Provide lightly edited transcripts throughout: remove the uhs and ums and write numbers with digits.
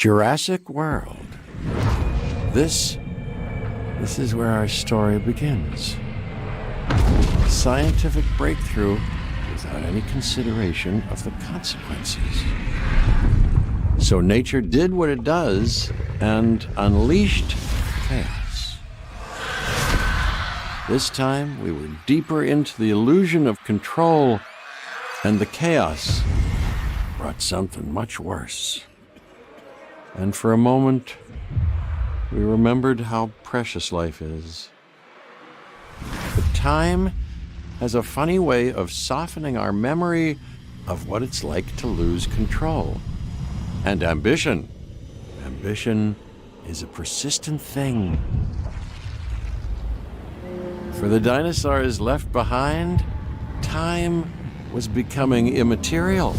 Jurassic World. This is where our story begins. A scientific breakthrough without any consideration of the consequences. So nature did what it does and unleashed chaos. This time, we were deeper into the illusion of control, and the chaos brought something much worse. And for a moment, we remembered how precious life is. But time has a funny way of softening our memory of what it's like to lose control. And ambition. Ambition is a persistent thing. For the dinosaurs left behind, time was becoming immaterial.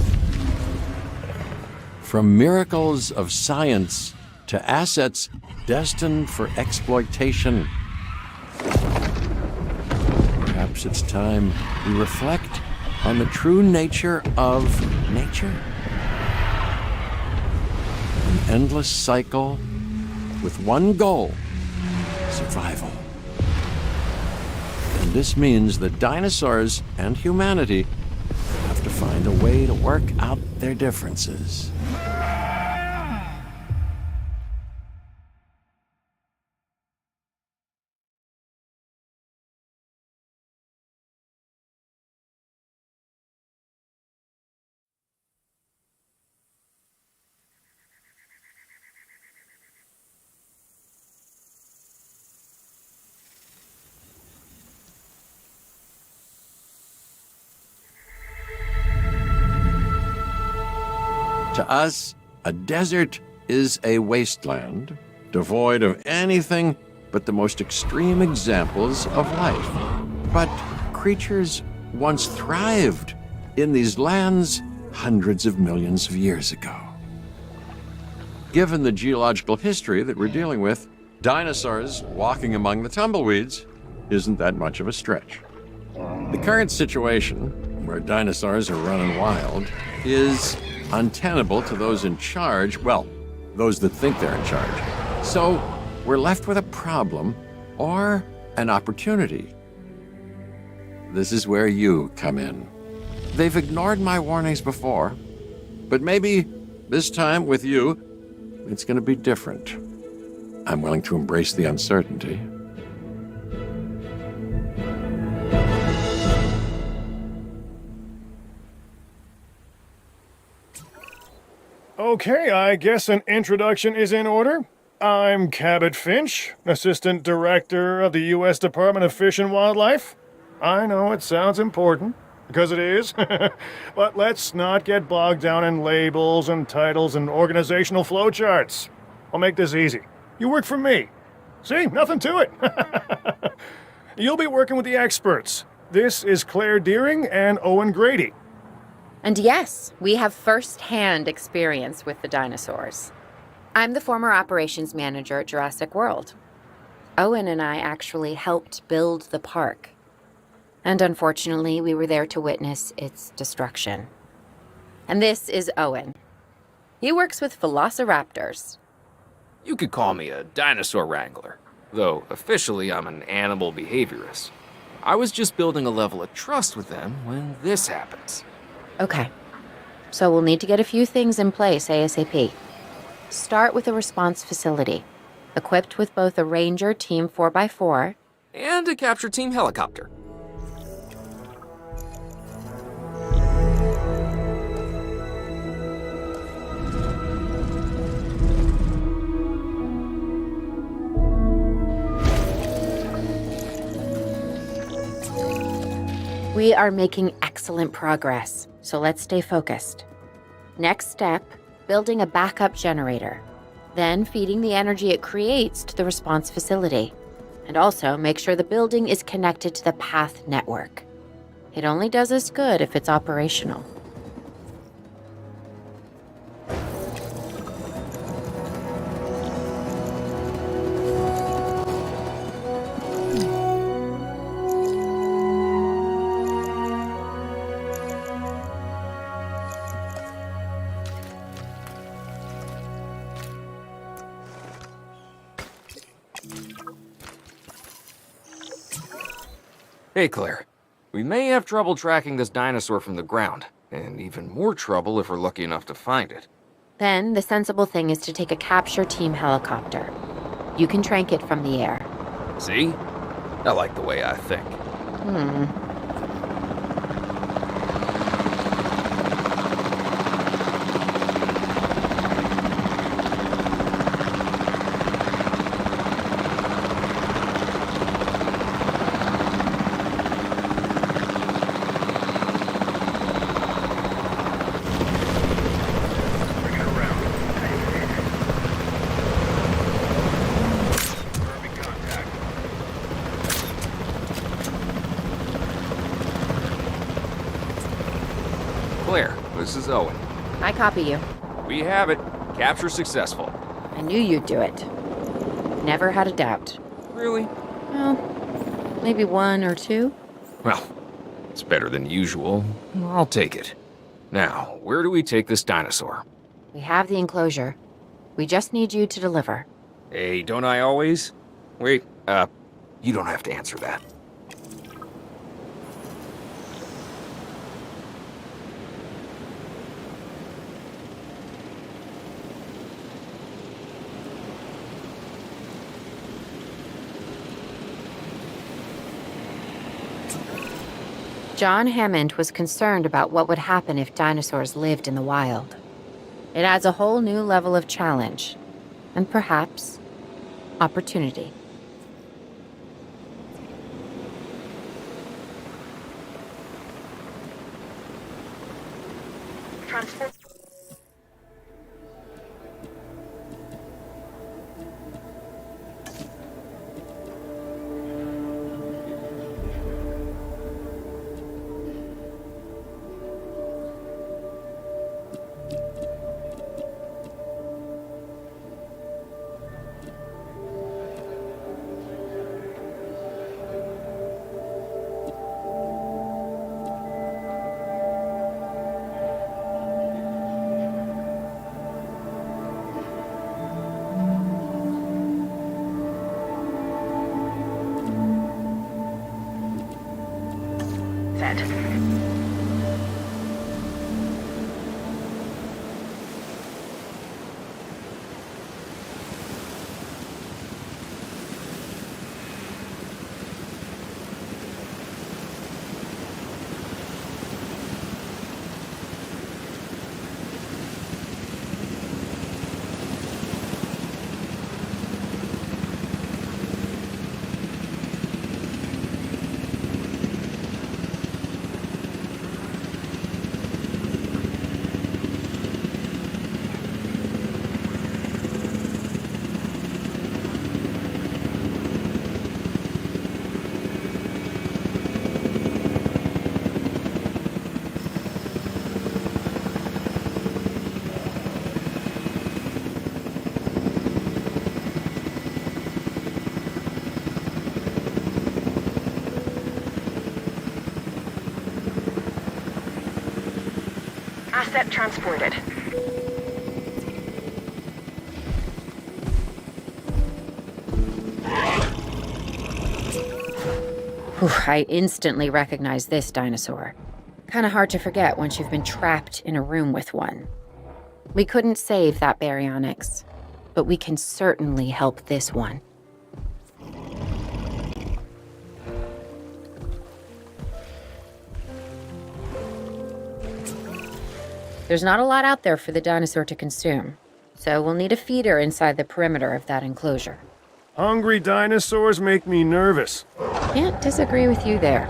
From miracles of science to assets destined for exploitation. Perhaps it's time we reflect on the true nature of nature. An endless cycle with one goal: survival. And this means that dinosaurs and humanity have to find a way to work out their differences. To us, a desert is a wasteland, devoid of anything but the most extreme examples of life. But creatures once thrived in these lands hundreds of millions of years ago. Given the geological history that we're dealing with, dinosaurs walking among the tumbleweeds isn't that much of a stretch. The current situation, where dinosaurs are running wild, is untenable to those in charge, well, those that think they're in charge. So we're left with a problem or an opportunity. This is where you come in. They've ignored my warnings before, but maybe this time with you, it's going to be different. I'm willing to embrace the uncertainty. Okay, I guess an introduction is in order. I'm Cabot Finch, Assistant Director of the U.S. Department of Fish and Wildlife. I know it sounds important, because it is, but let's not get bogged down in labels and titles and organizational flowcharts. I'll make this easy. You work for me. See, nothing to it. You'll be working with the experts. This is Claire Deering and Owen Grady. And yes, we have first-hand experience with the dinosaurs. I'm the former operations manager at Jurassic World. Owen and I actually helped build the park. And unfortunately, we were there to witness its destruction. And this is Owen. He works with velociraptors. You could call me a dinosaur wrangler, though officially I'm an animal behaviorist. I was just building a level of trust with them when this happens. Okay, so we'll need to get a few things in place ASAP. Start with a response facility, equipped with both a Ranger Team 4x4 and a capture team helicopter. We are making excellent progress, so let's stay focused. Next step, building a backup generator. Then feeding the energy it creates to the response facility. And also make sure the building is connected to the path network. It only does us good if it's operational. Hey, Claire. We may have trouble tracking this dinosaur from the ground, and even more trouble if we're lucky enough to find it. Then the sensible thing is to take a capture team helicopter. You can trank it from the air. See? I like the way I think. Claire, this is Owen. I copy you. We have it. Capture successful. I knew you'd do it. Never had a doubt. Really? Well, maybe one or two. Well, it's better than usual. I'll take it. Now, where do we take this dinosaur? We have the enclosure. We just need you to deliver. Hey, don't I always? Wait, you don't have to answer that. John Hammond was concerned about what would happen if dinosaurs lived in the wild. It adds a whole new level of challenge, and perhaps opportunity. Set. Asset transported. Whew, I instantly recognize this dinosaur. Kinda hard to forget once you've been trapped in a room with one. We couldn't save that baryonyx, but we can certainly help this one. There's not a lot out there for the dinosaur to consume, so we'll need a feeder inside the perimeter of that enclosure. Hungry dinosaurs make me nervous. Can't disagree with you there.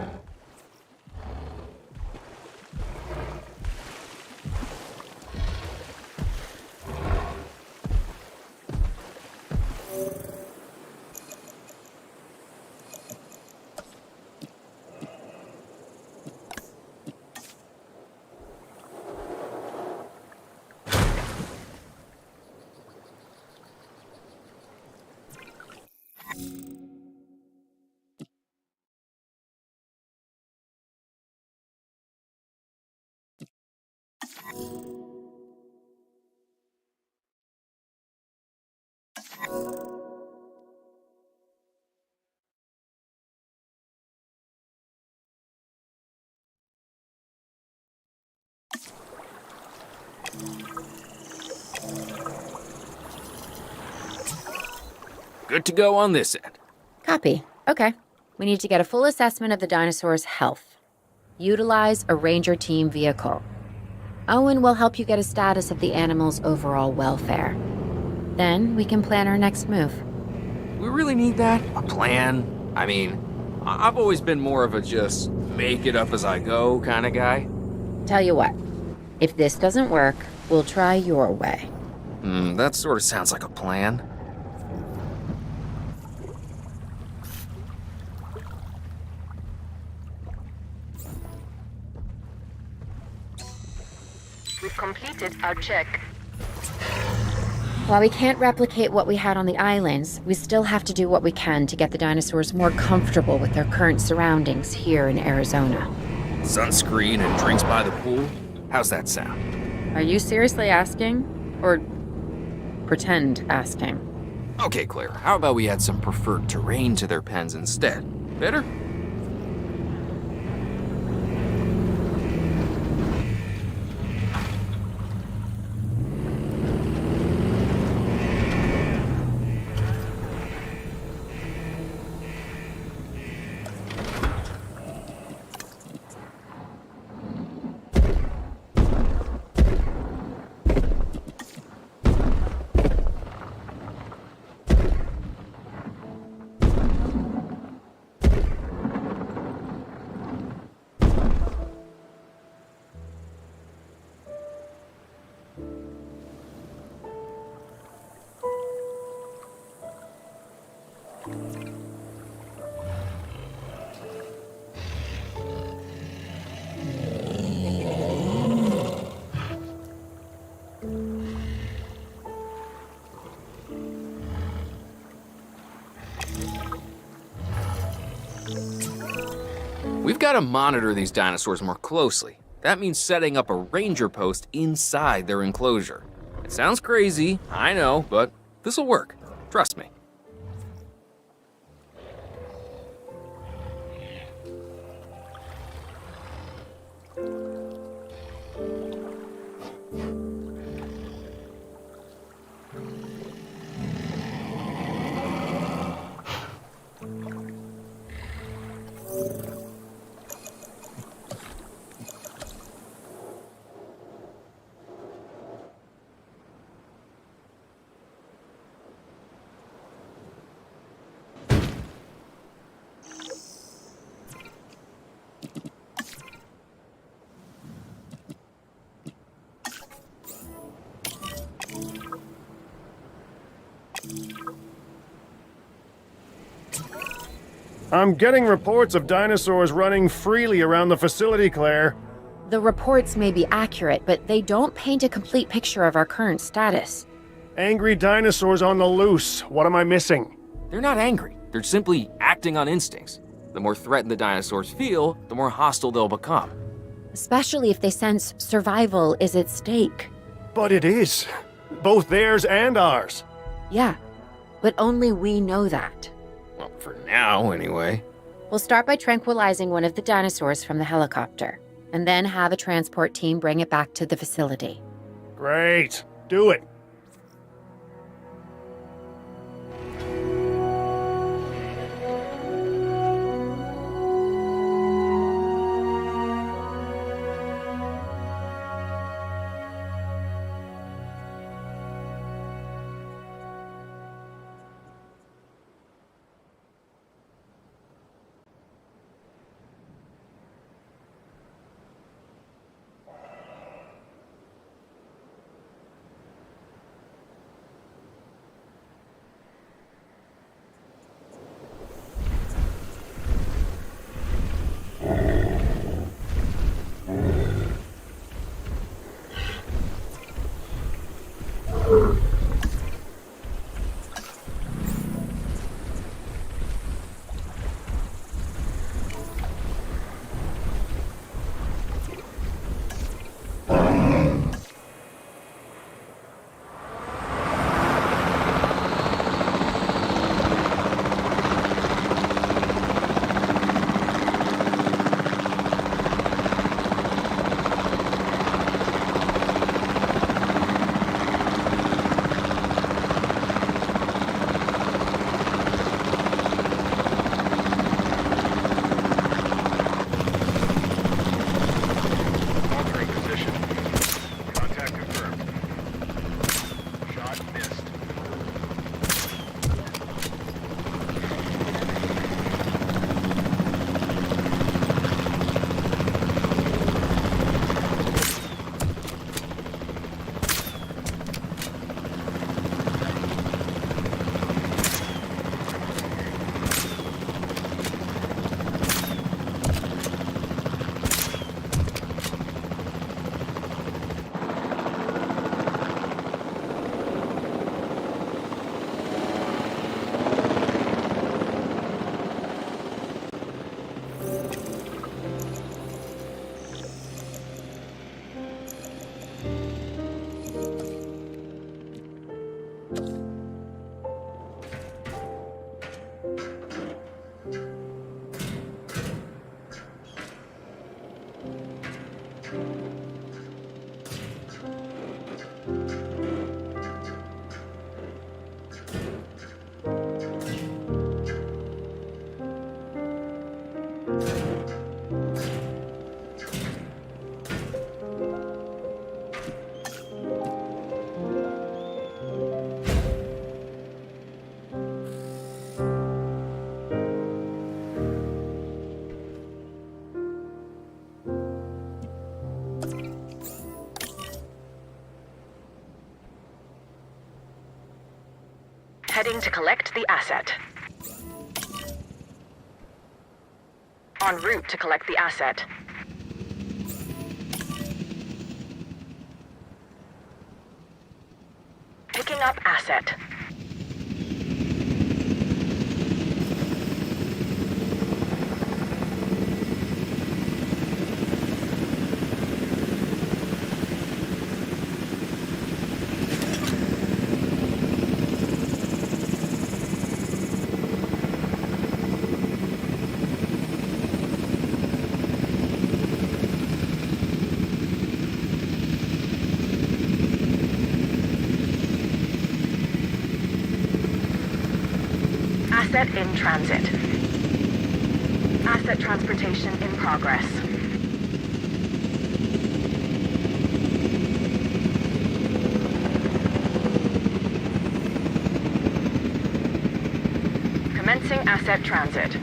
Good to go on this end. Copy. Okay. We need to get a full assessment of the dinosaur's health. Utilize a ranger team vehicle. Owen will help you get a status of the animal's overall welfare. Then we can plan our next move. We really need that? A plan? I mean, I've always been more of a just make it up as I go kind of guy. Tell you what, if this doesn't work, we'll try your way. That sort of sounds like a plan. We've completed our check. While we can't replicate what we had on the islands, we still have to do what we can to get the dinosaurs more comfortable with their current surroundings here in Arizona. Sunscreen and drinks by the pool? How's that sound? Are you seriously asking? Or pretend asking? Okay, Claire, how about we add some preferred terrain to their pens instead? Better? We've got to monitor these dinosaurs more closely. That means setting up a ranger post inside their enclosure. It sounds crazy, I know, but this'll work. Trust me. I'm getting reports of dinosaurs running freely around the facility, Claire. The reports may be accurate, but they don't paint a complete picture of our current status. Angry dinosaurs on the loose. What am I missing? They're not angry. They're simply acting on instincts. The more threatened the dinosaurs feel, the more hostile they'll become. Especially if they sense survival is at stake. But it is. Both theirs and ours. Yeah, but only we know that. Well, for now, anyway. We'll start by tranquilizing one of the dinosaurs from the helicopter, and then have a transport team bring it back to the facility. Great. Do it. Heading to collect the asset. En route to collect the asset. Picking up asset. Asset in transit. Asset transportation in progress. Commencing asset transit.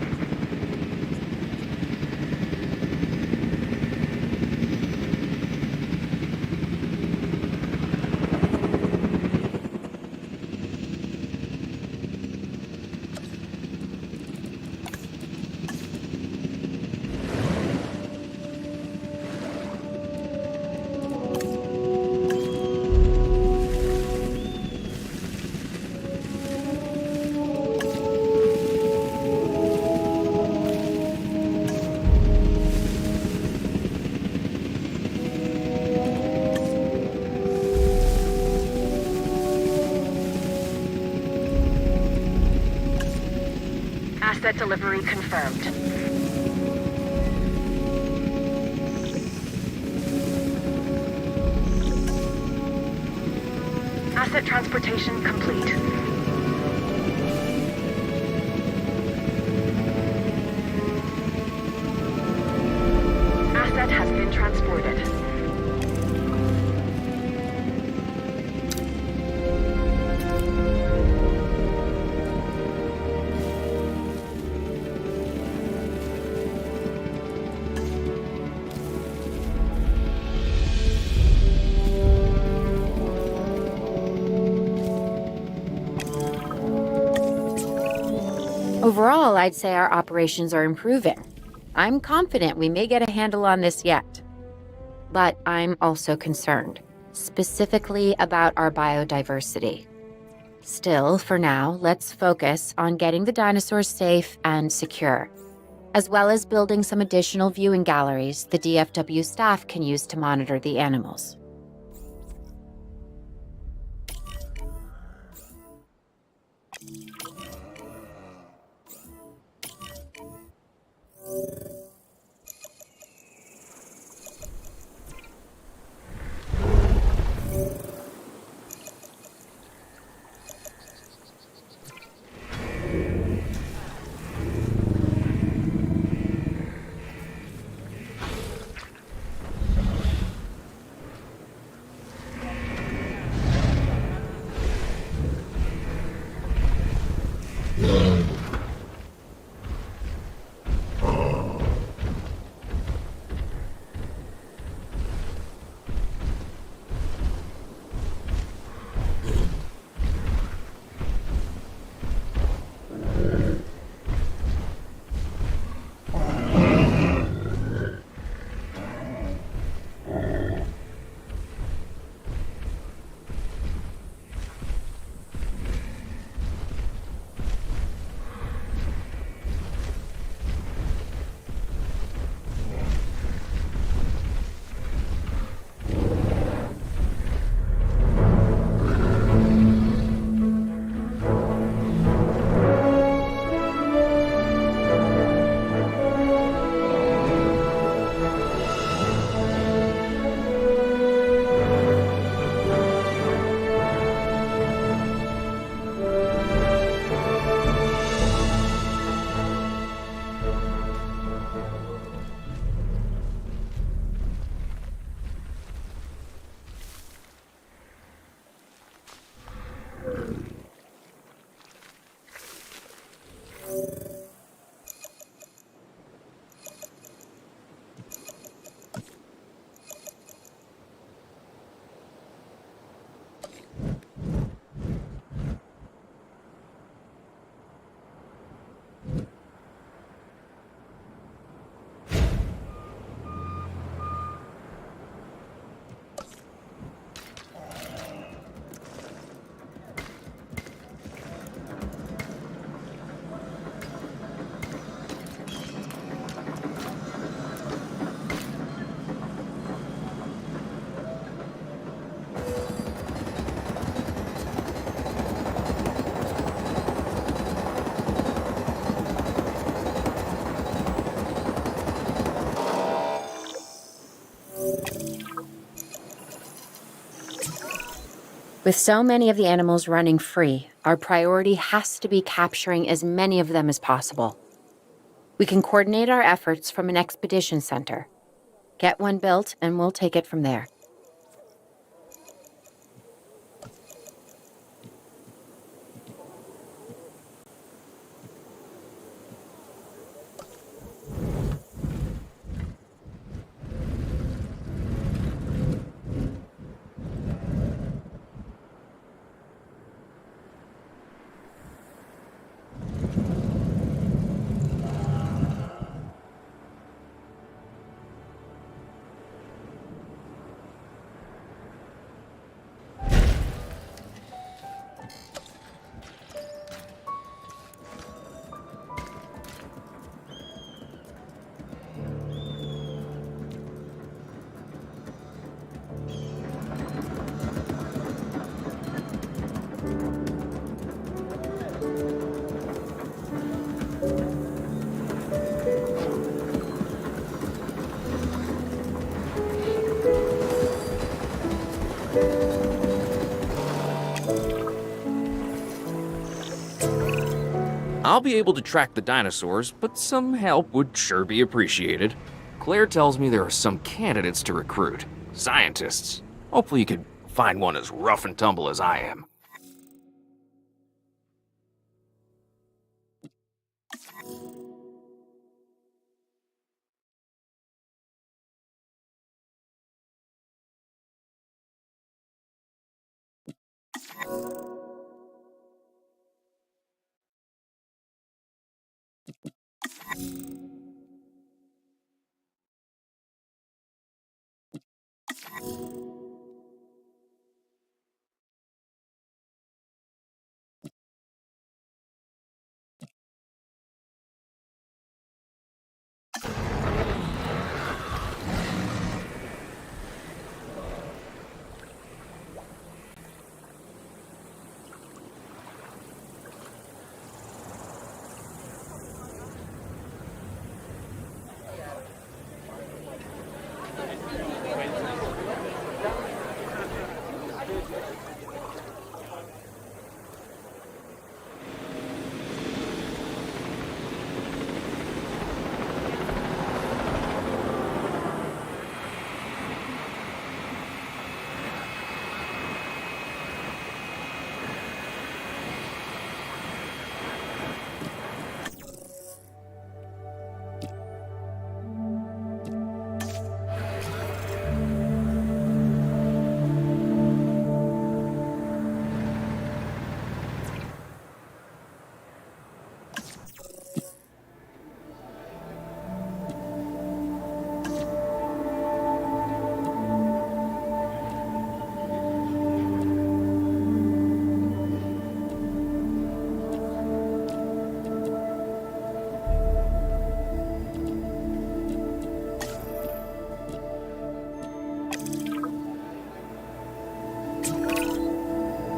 Asset delivery confirmed. Asset transportation complete. Asset has been transported. Overall, I'd say our operations are improving. I'm confident we may get a handle on this yet. But I'm also concerned, specifically about our biodiversity. Still, for now, let's focus on getting the dinosaurs safe and secure, as well as building some additional viewing galleries the DFW staff can use to monitor the animals. With so many of the animals running free, our priority has to be capturing as many of them as possible. We can coordinate our efforts from an expedition center. Get one built, and we'll take it from there. I'll be able to track the dinosaurs, but some help would sure be appreciated. Claire tells me there are some candidates to recruit. Scientists. Hopefully you could find one as rough and tumble as I am.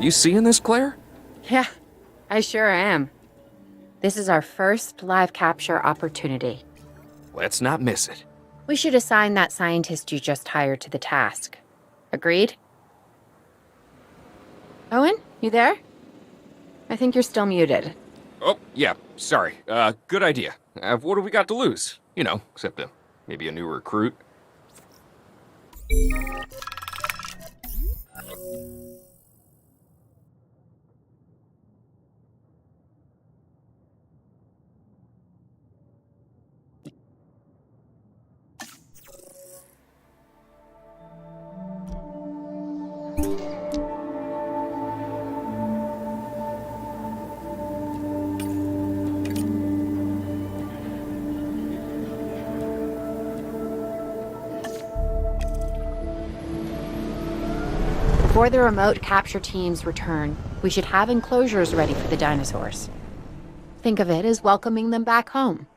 You seeing this, Claire? Yeah, I sure am. This is our first live capture opportunity. Let's not miss it. We should assign that scientist you just hired to the task. Agreed? Owen, you there? I think you're still muted. Oh, yeah, sorry. Good idea. What do we got to lose? You know, except maybe a new recruit. Before the remote capture teams return, we should have enclosures ready for the dinosaurs. Think of it as welcoming them back home.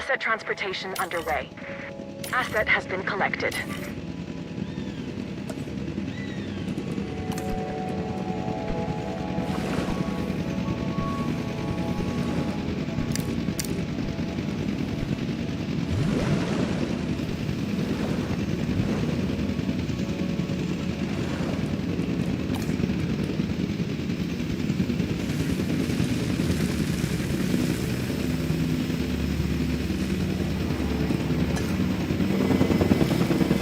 Asset transportation underway. Asset has been collected.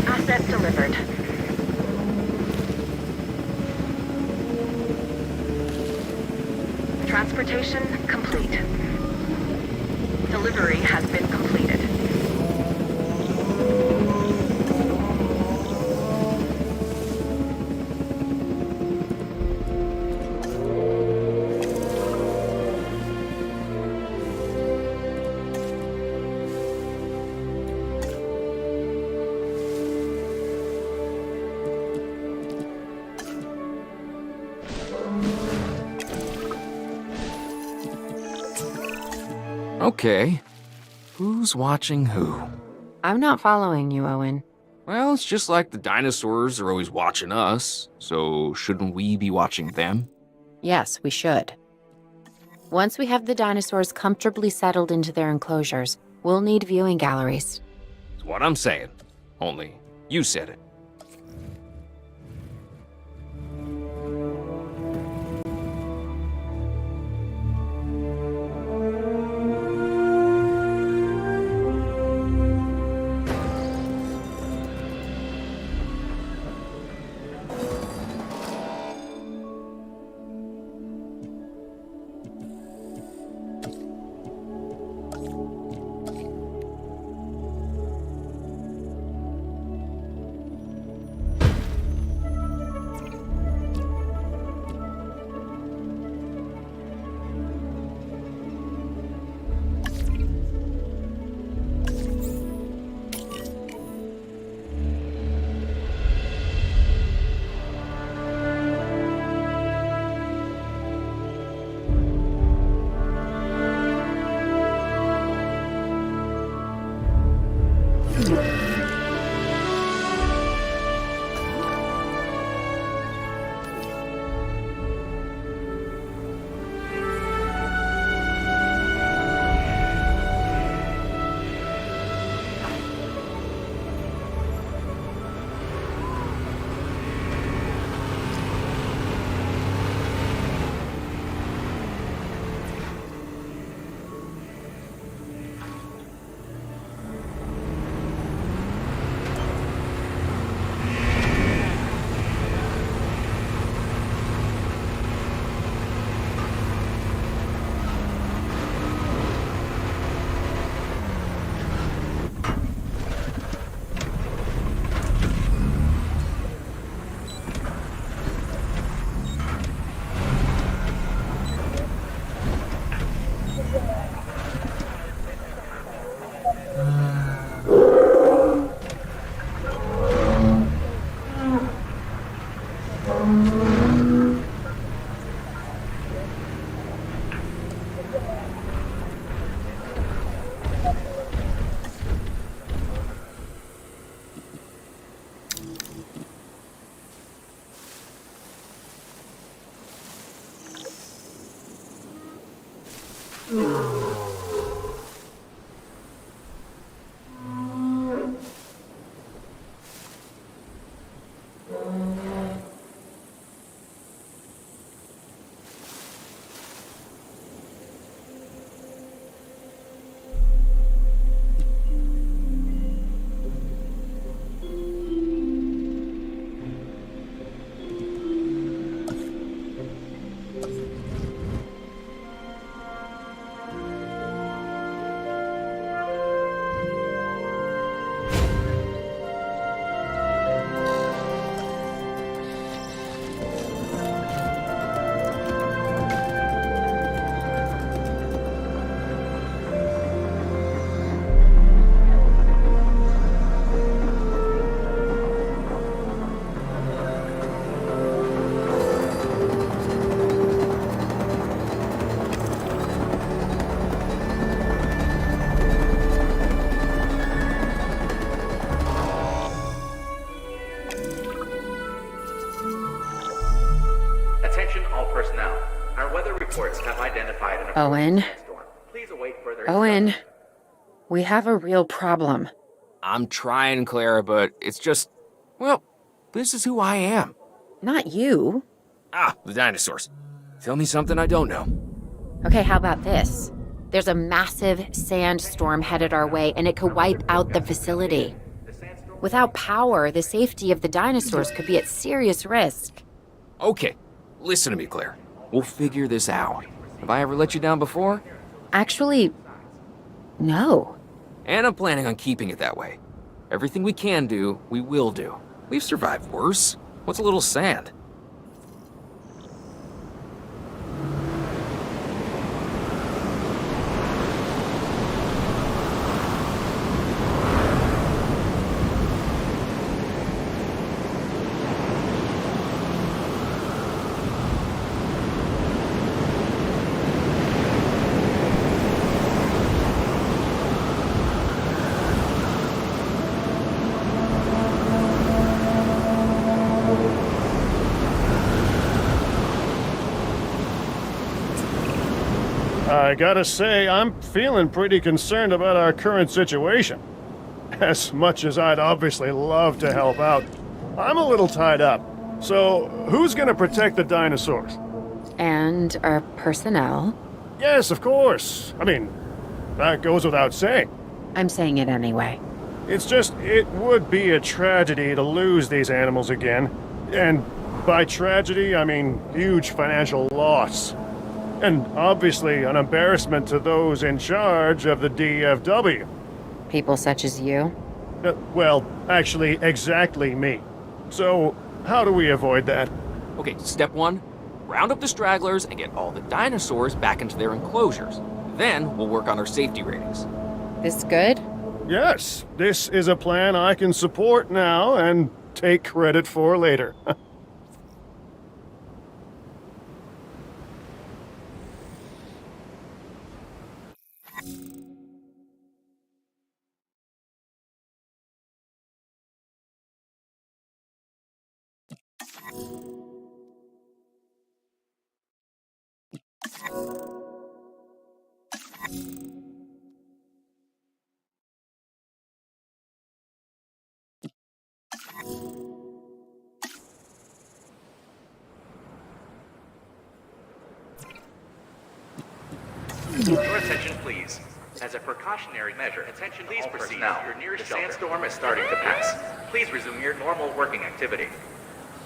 Asset delivered. Transportation complete. Delivery has been completed. Okay. Who's watching who? I'm not following you, Owen. Well, it's just like the dinosaurs are always watching us, so shouldn't we be watching them? Yes, we should. Once we have the dinosaurs comfortably settled into their enclosures, we'll need viewing galleries. It's what I'm saying. Only, you said it. Owen. Owen, we have a real problem. I'm trying, Clara, but it's just, well, this is who I am. Not you. Ah, the dinosaurs. Tell me something I don't know. Okay, how about this? There's a massive sandstorm headed our way, and it could wipe out the facility. Without power, the safety of the dinosaurs could be at serious risk. Okay, listen to me, Claire. We'll figure this out. Have I ever let you down before? Actually, no. And I'm planning on keeping it that way. Everything we can do, we will do. We've survived worse. What's a little sand? I gotta say, I'm feeling pretty concerned about our current situation. As much as I'd obviously love to help out, I'm a little tied up. So, who's gonna protect the dinosaurs? And our personnel. Yes, of course. I mean, that goes without saying. I'm saying it anyway. It's just, it would be a tragedy to lose these animals again. And by tragedy, I mean huge financial loss. And obviously an embarrassment to those in charge of the DFW. People such as you. Well, actually, exactly me. So, how do we avoid that? Okay, step one, round up the stragglers and get all the dinosaurs back into their enclosures. Then we'll work on our safety ratings. This good? Yes, this is a plan I can support now and take credit for later. Your attention, please. As a precautionary measure, attention please all proceed personnel. Your nearest the sandstorm is starting to pass. Please resume your normal working activity.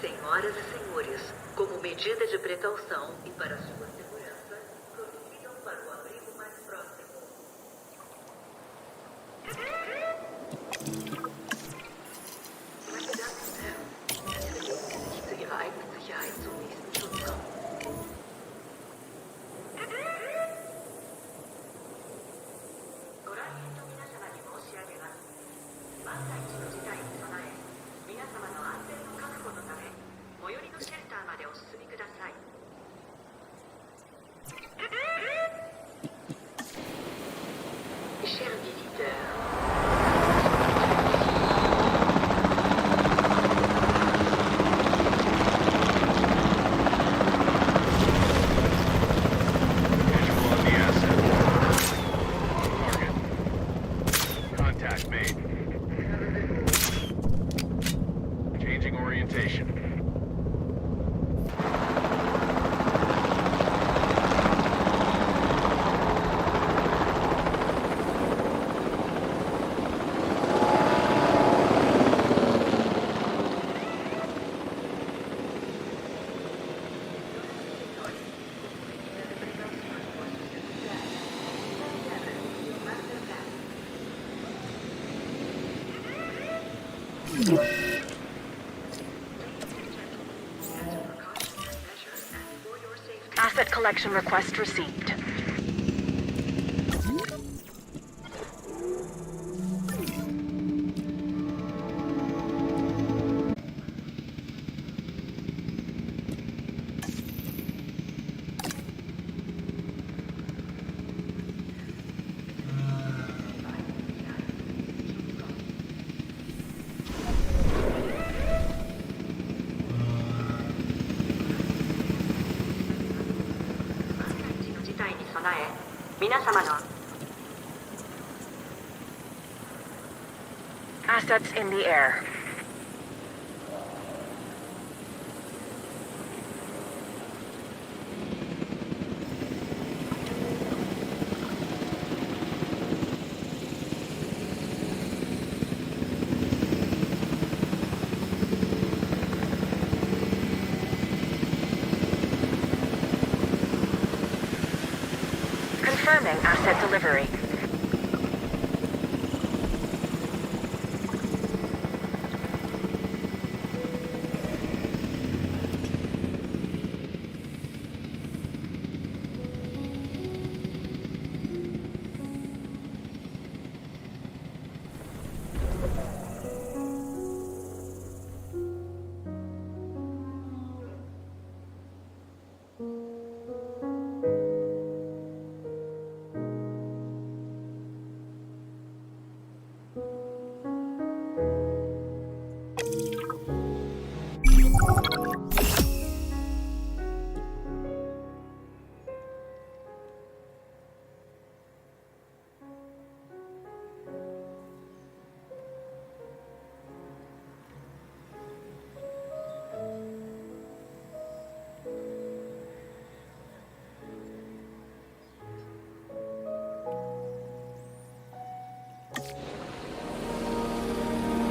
Senhoras e senhores, como medida de precaução e para sua segurança, prossigam para o abrigo mais próximo. Sicherheit zum nächsten Schutzraum. Chers visiteurs, Visual on the asset. Target. Contact made. Changing orientation. Asset collection request received. 皆様の Assets in the air. Confirming asset delivery.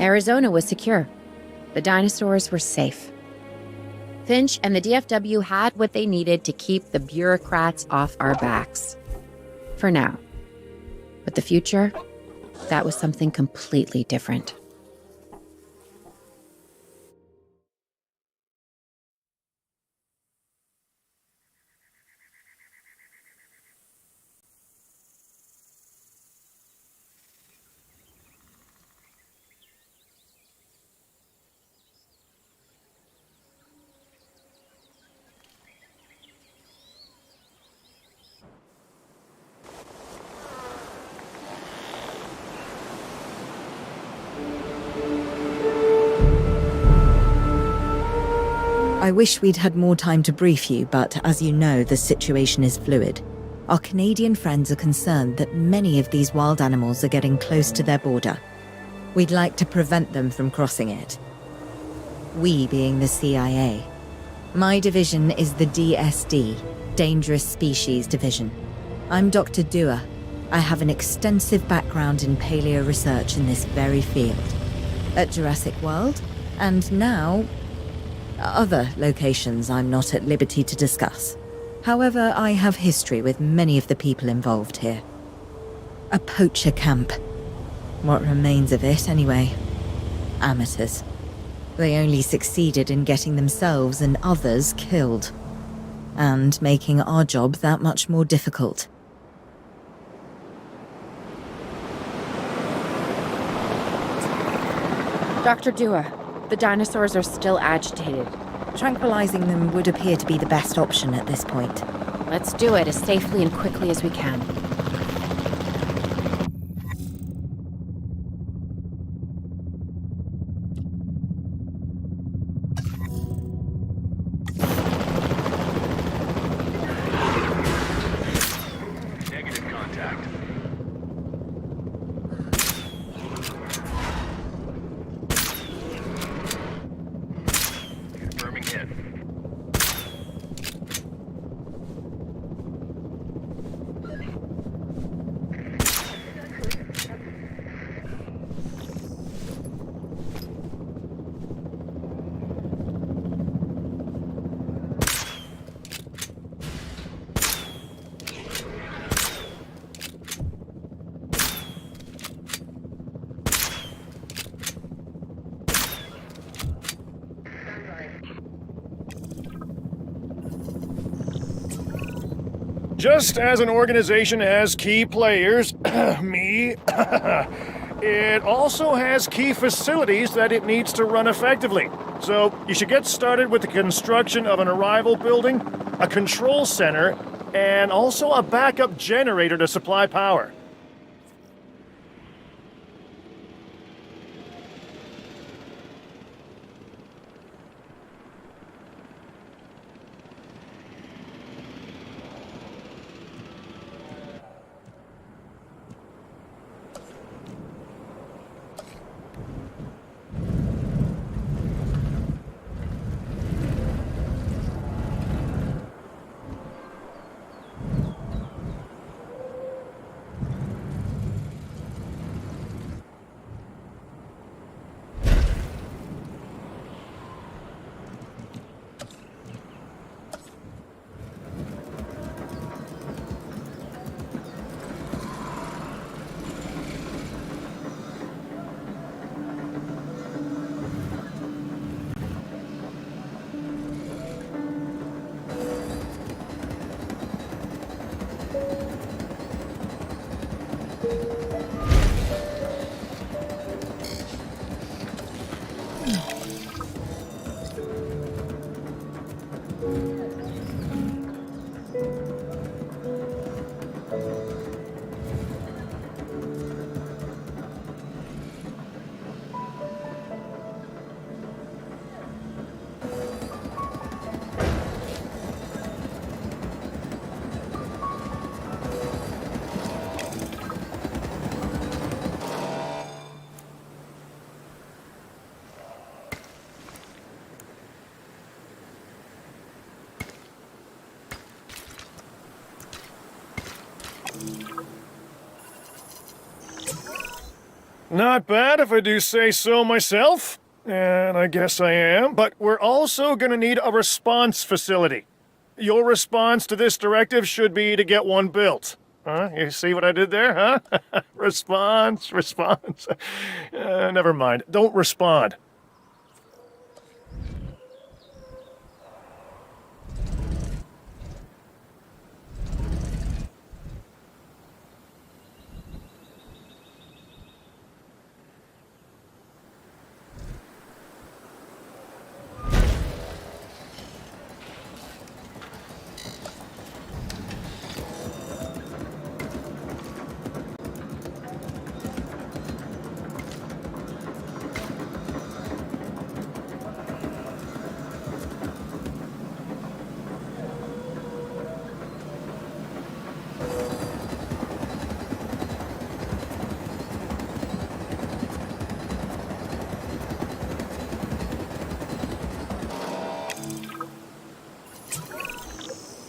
Arizona was secure. The dinosaurs were safe. Finch and the DFW had what they needed to keep the bureaucrats off our backs. For now. But the future, that was something completely different. I wish we'd had more time to brief you, but as you know, the situation is fluid. Our Canadian friends are concerned that many of these wild animals are getting close to their border. We'd like to prevent them from crossing it. We being the CIA. My division is the DSD, Dangerous Species Division. I'm Dr. Dua. I have an extensive background in paleo research in this very field. At Jurassic World, and now other locations I'm not at liberty to discuss. However, I have history with many of the people involved here. A poacher camp. What remains of it, anyway. Amateurs. They only succeeded in getting themselves and others killed. And making our job that much more difficult. Dr. Dua, the dinosaurs are still agitated. Tranquilizing them would appear to be the best option at this point. Let's do it as safely and quickly as we can. Negative contact. Confirming hit. Just as an organization has key players, me, it also has key facilities that it needs to run effectively. So you should get started with the construction of an arrival building, a control center, and also a backup generator to supply power. Not bad if I do say so myself. And I guess I am. But we're also gonna need a response facility. Your response to this directive should be to get one built. Huh? You see what I did there, huh? Response. Never mind. Don't respond.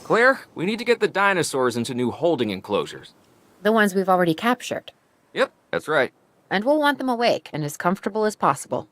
Claire, we need to get the dinosaurs into new holding enclosures. The ones we've already captured. Yep, that's right. And we'll want them awake and as comfortable as possible.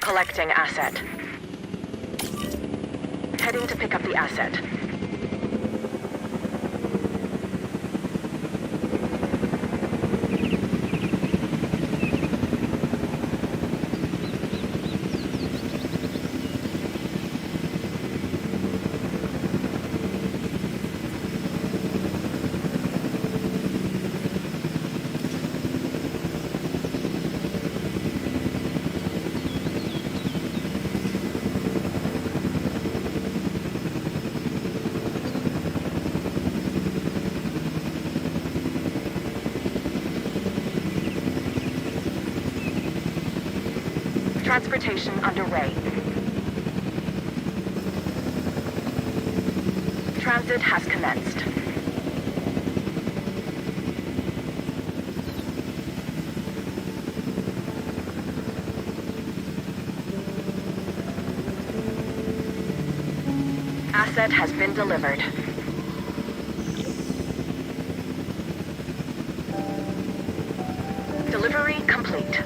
Collecting asset. Heading to pick up the asset. Transportation underway. Transit has commenced. Asset has been delivered. Delivery complete.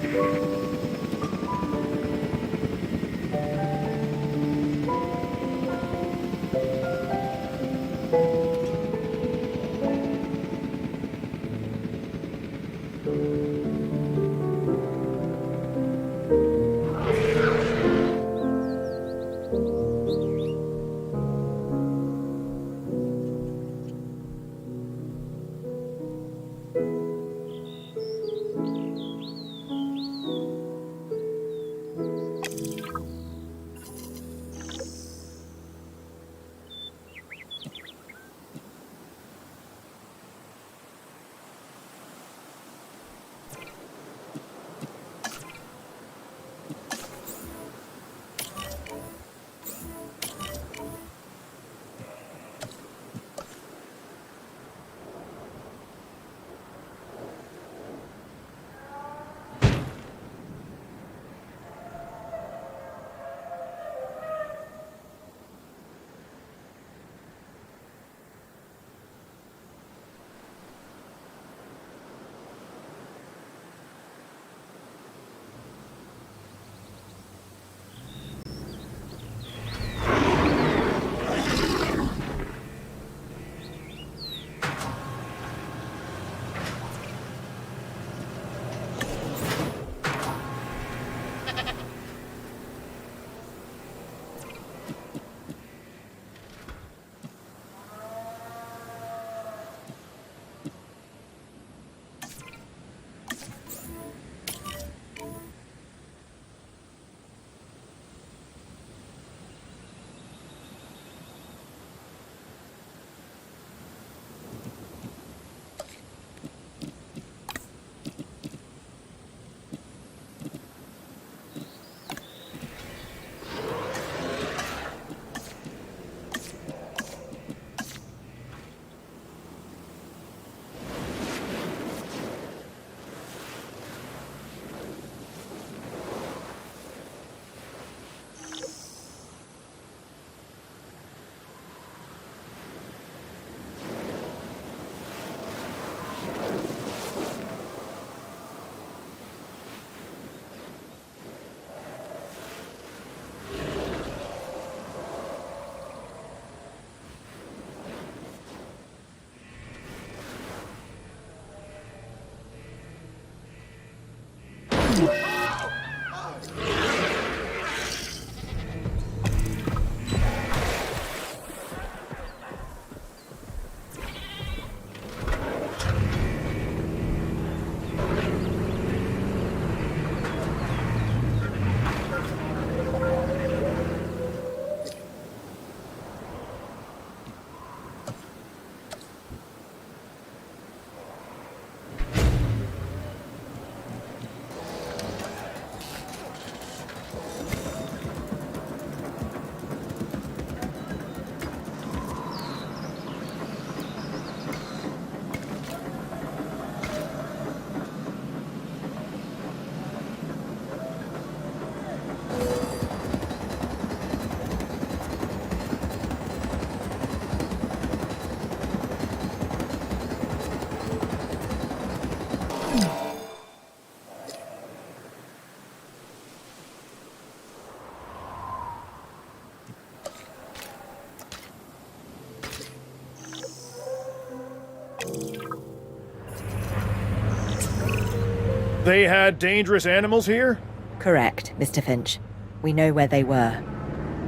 They had dangerous animals here? Correct, Mr. Finch. We know where they were.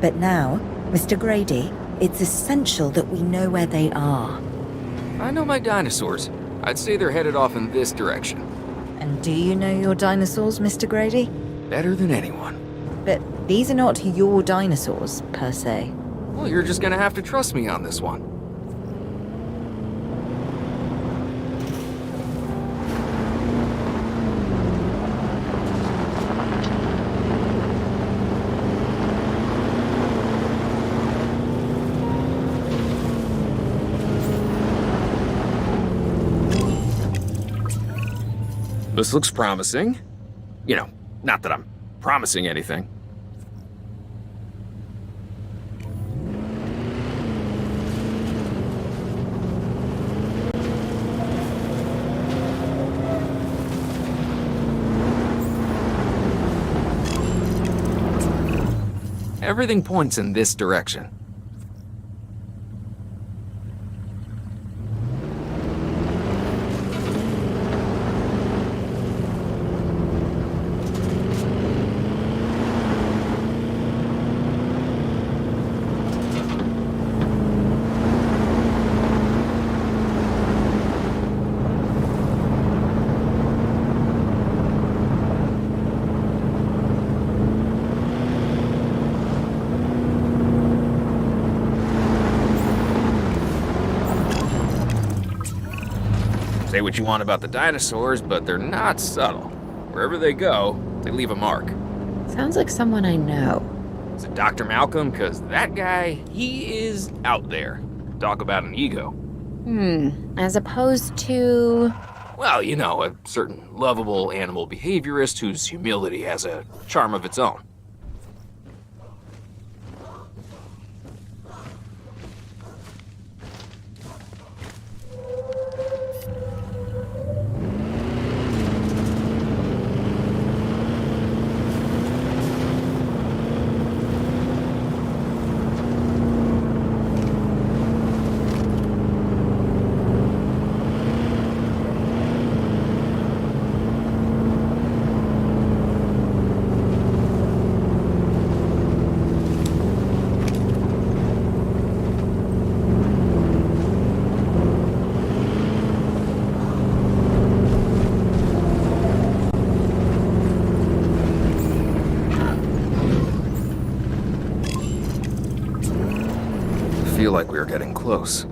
But now, Mr. Grady, it's essential that we know where they are. I know my dinosaurs. I'd say they're headed off in this direction. And do you know your dinosaurs, Mr. Grady? Better than anyone. But these are not your dinosaurs, per se. Well, you're just gonna have to trust me on this one. This looks promising. You know, not that I'm promising anything. Everything points in this direction. Say what you want about the dinosaurs, but they're not subtle. Wherever they go, they leave a mark. Sounds like someone I know. Is it Dr. Malcolm? Because that guy, he is out there. Talk about an ego. As opposed to... Well, you know, a certain lovable animal behaviorist whose humility has a charm of its own. I feel like we are getting close.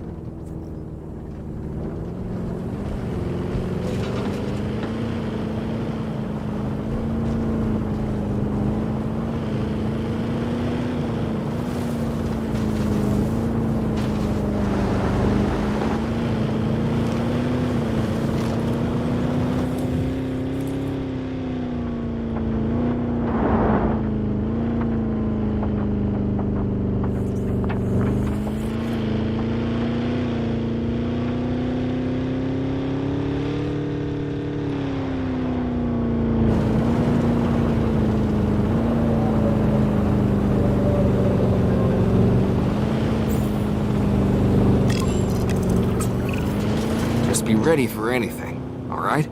Be ready for anything, all right?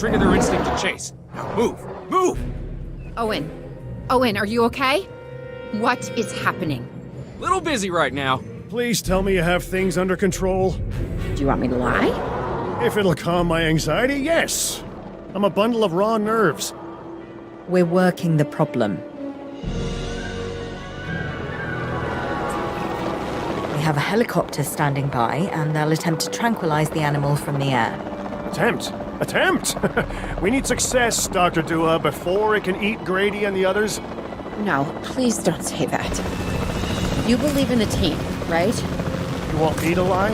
trigger their instinct to chase. Now move! Move! Owen. Owen, are you okay? What is happening? Little busy right now. Please tell me you have things under control. Do you want me to lie? If it'll calm my anxiety, yes. I'm a bundle of raw nerves. We're working the problem. We have a helicopter standing by, and they'll attempt to tranquilize the animal from the air. Attempt! We need success, Dr. Dua, before it can eat Grady and the others. No, please don't say that. You believe in the team, right? You want me to lie?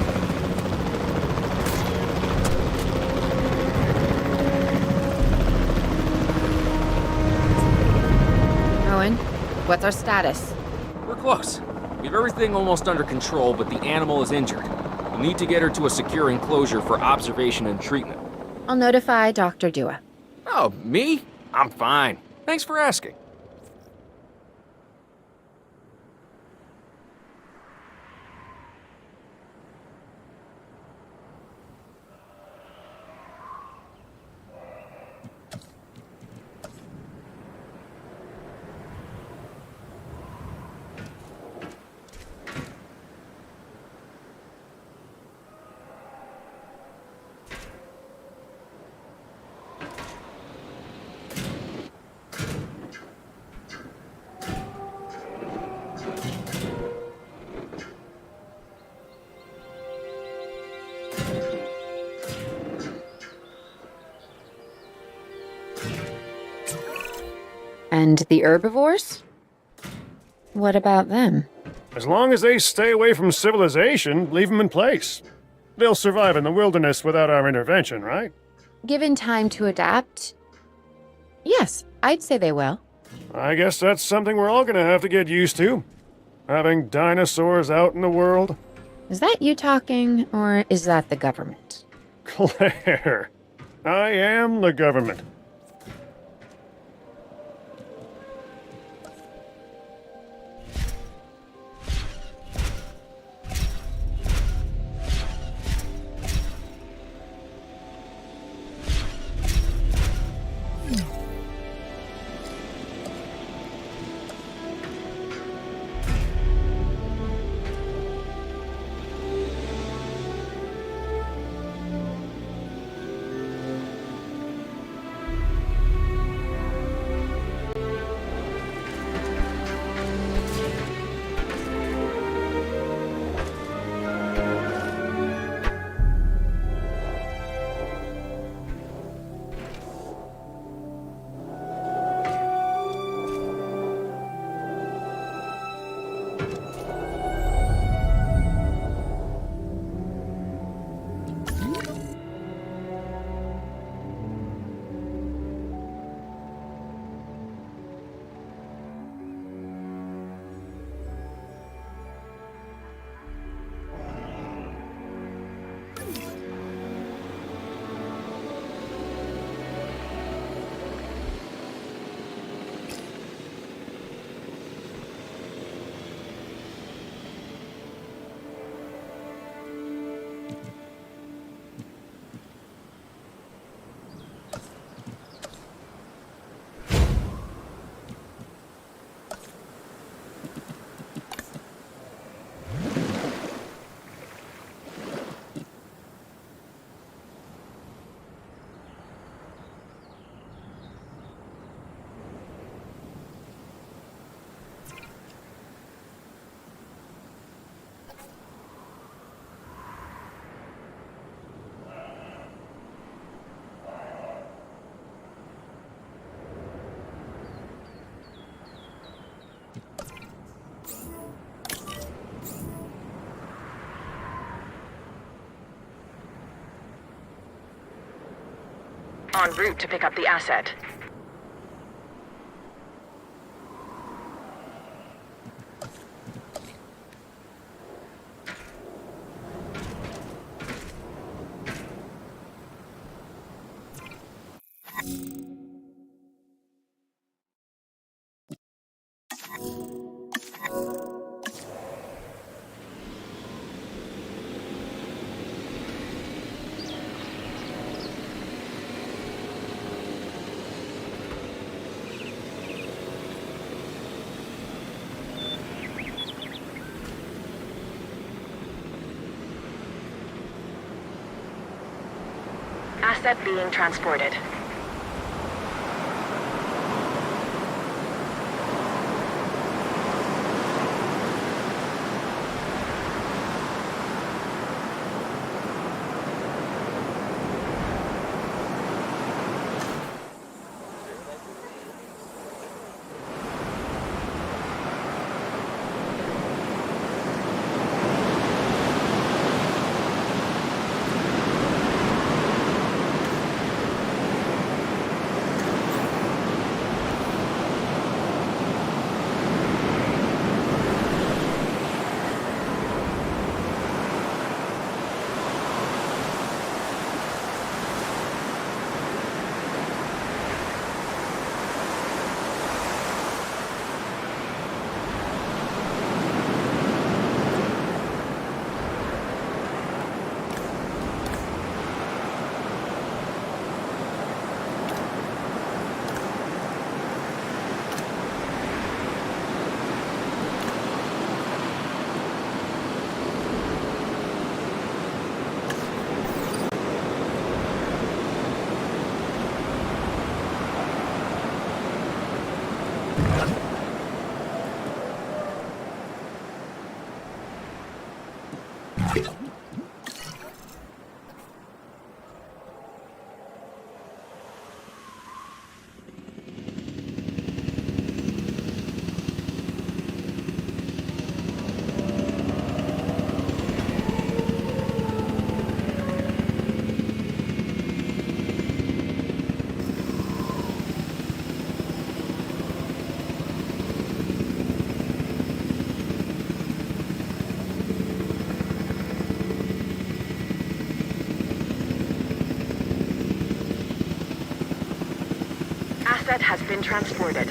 Owen, what's our status? We're close. We have everything almost under control, but the animal is injured. We'll need to get her to a secure enclosure for observation and treatment. I'll notify Dr. Dua. Oh, me? I'm fine. Thanks for asking. And the herbivores? What about them? As long as they stay away from civilization, leave them in place. They'll survive in the wilderness without our intervention, right? Given time to adapt? Yes, I'd say they will. I guess that's something we're all gonna have to get used to. Having dinosaurs out in the world. Is that you talking, or is that the government? Claire, I am the government. En route to pick up the asset. Asset being transported. Asset has been transported.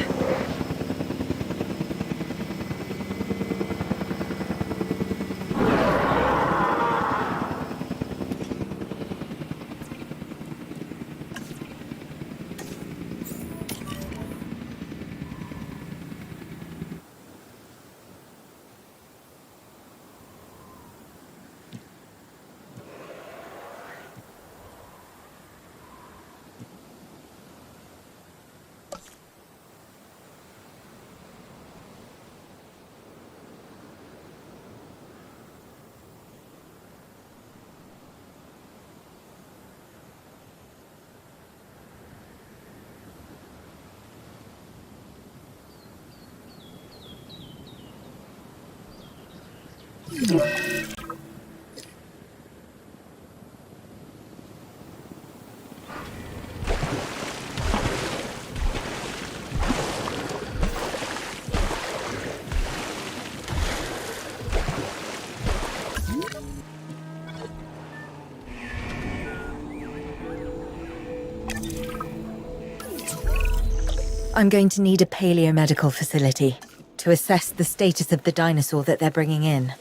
I'm going to need a paleomedical facility to assess the status of the dinosaur that they're bringing in.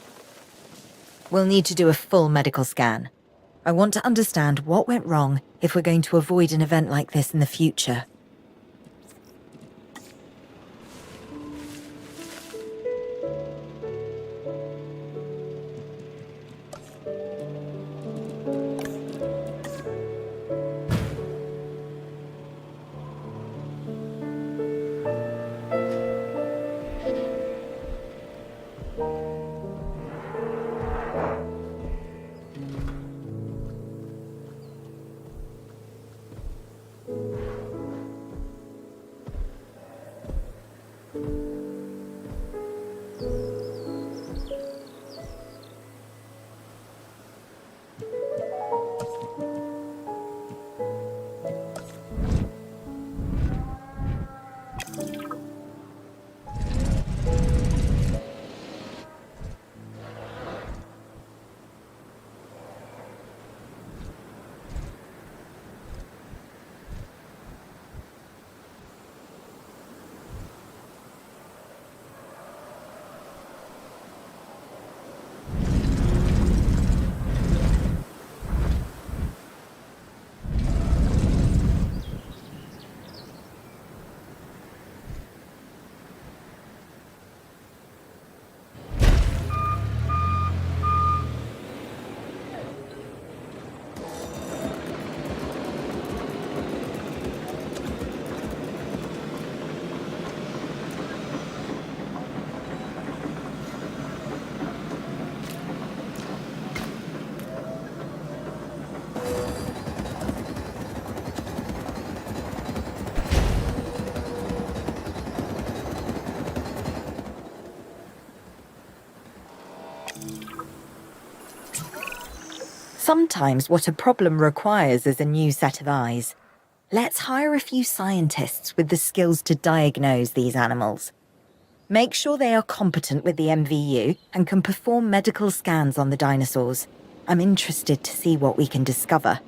We'll need to do a full medical scan. I want to understand what went wrong if we're going to avoid an event like this in the future. Sometimes what a problem requires is a new set of eyes. Let's hire a few scientists with the skills to diagnose these animals. Make sure they are competent with the MVU and can perform medical scans on the dinosaurs. I'm interested to see what we can discover.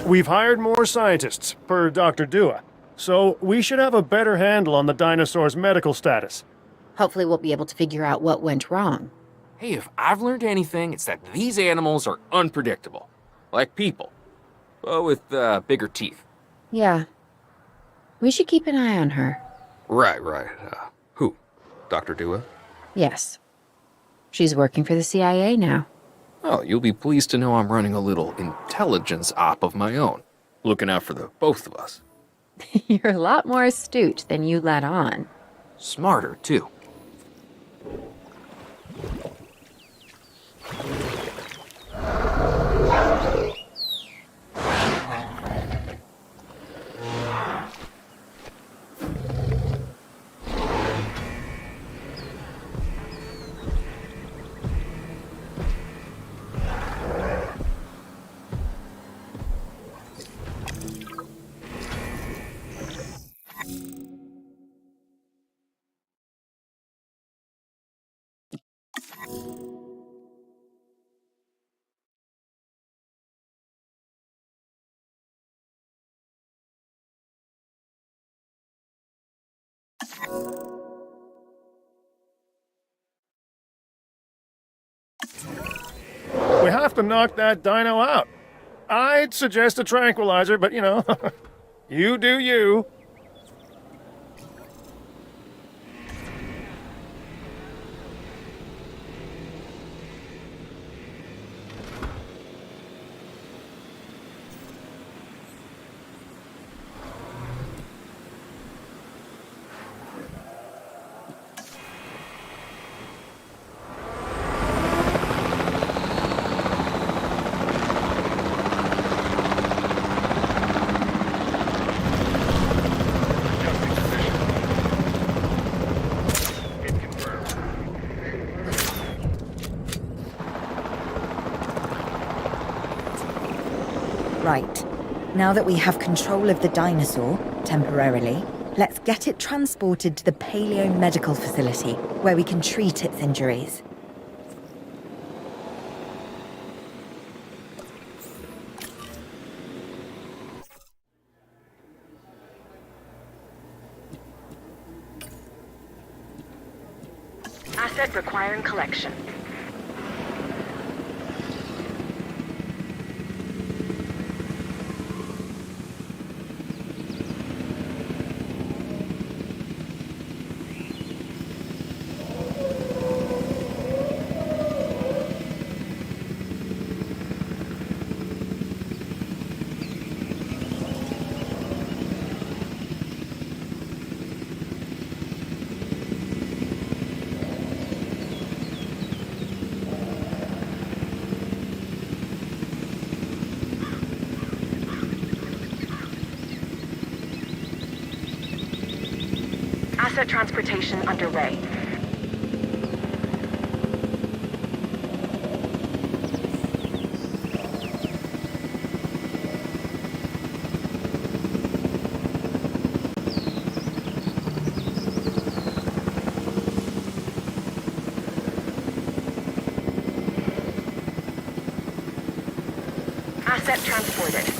We've hired more scientists, per Dr. Dua, so we should have a better handle on the dinosaur's medical status. Hopefully we'll be able to figure out what went wrong. Hey, if I've learned anything, it's that these animals are unpredictable. Like people. But with bigger teeth. Yeah. We should keep an eye on her. Right. Who? Dr. Dua? Yes. She's working for the CIA now. Oh, you'll be pleased to know I'm running a little intelligence op of my own. Looking out for the both of us. You're a lot more astute than you let on. Smarter, too. We have to knock that dino out. I'd suggest a tranquilizer, but you do you. Right. Now that we have control of the dinosaur, temporarily, let's get it transported to the Paleo Medical Facility, where we can treat its injuries. Asset requiring collection. Asset transportation underway. Asset transported.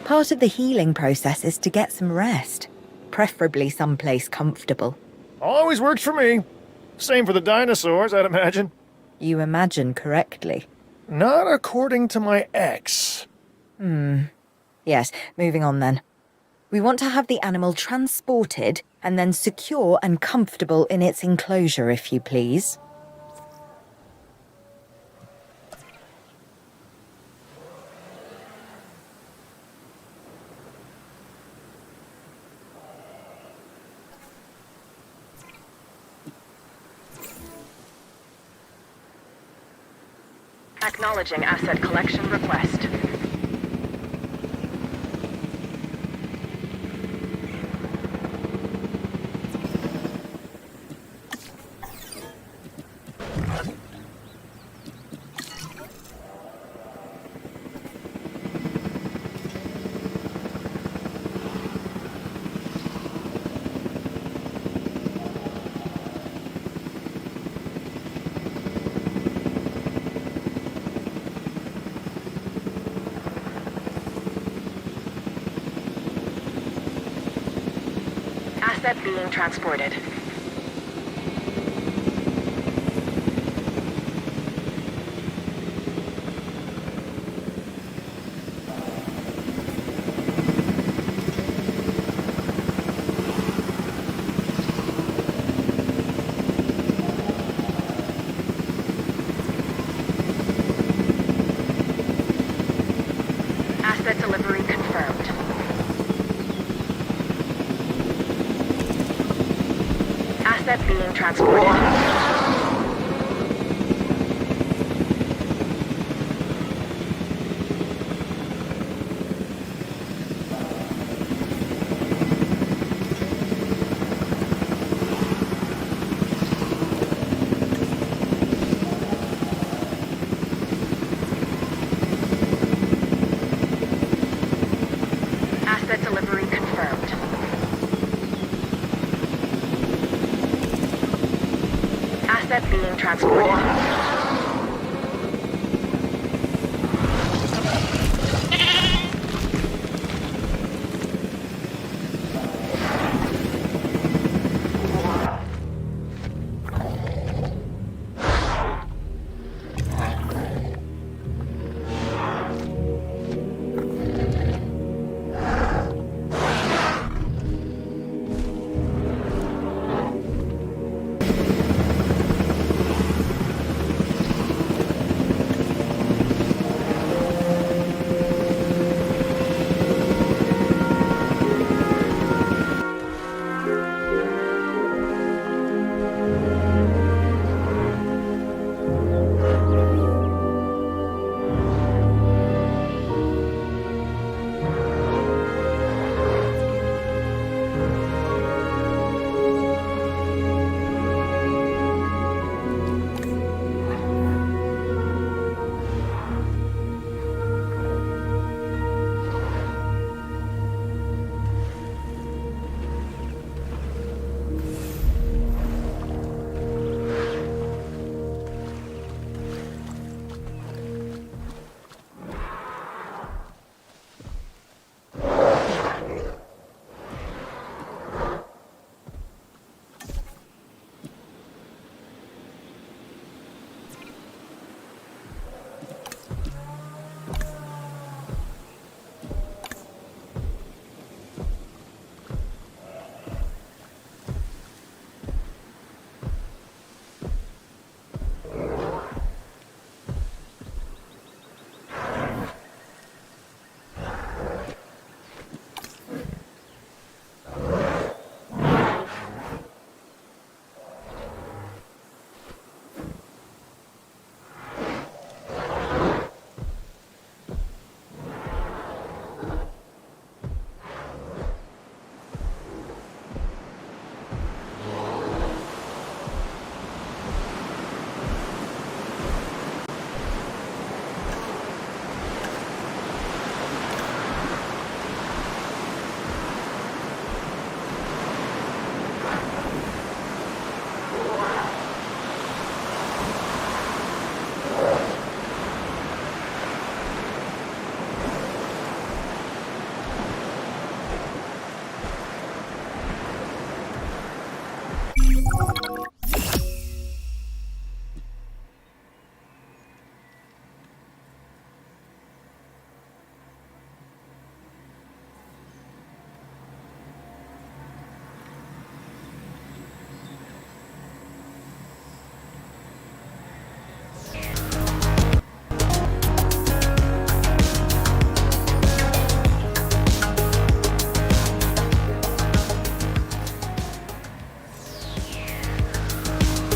Part of the healing process is to get some rest, preferably someplace comfortable. Always works for me. Same for the dinosaurs, I'd imagine. You imagine correctly. Not according to my ex. Yes, moving on then. We want to have the animal transported and then secure and comfortable in its enclosure, if you please. Acknowledging asset collection request. Asset being transported. Asset delivery confirmed. Asset being transported. Asset delivery confirmed. Asset being transported.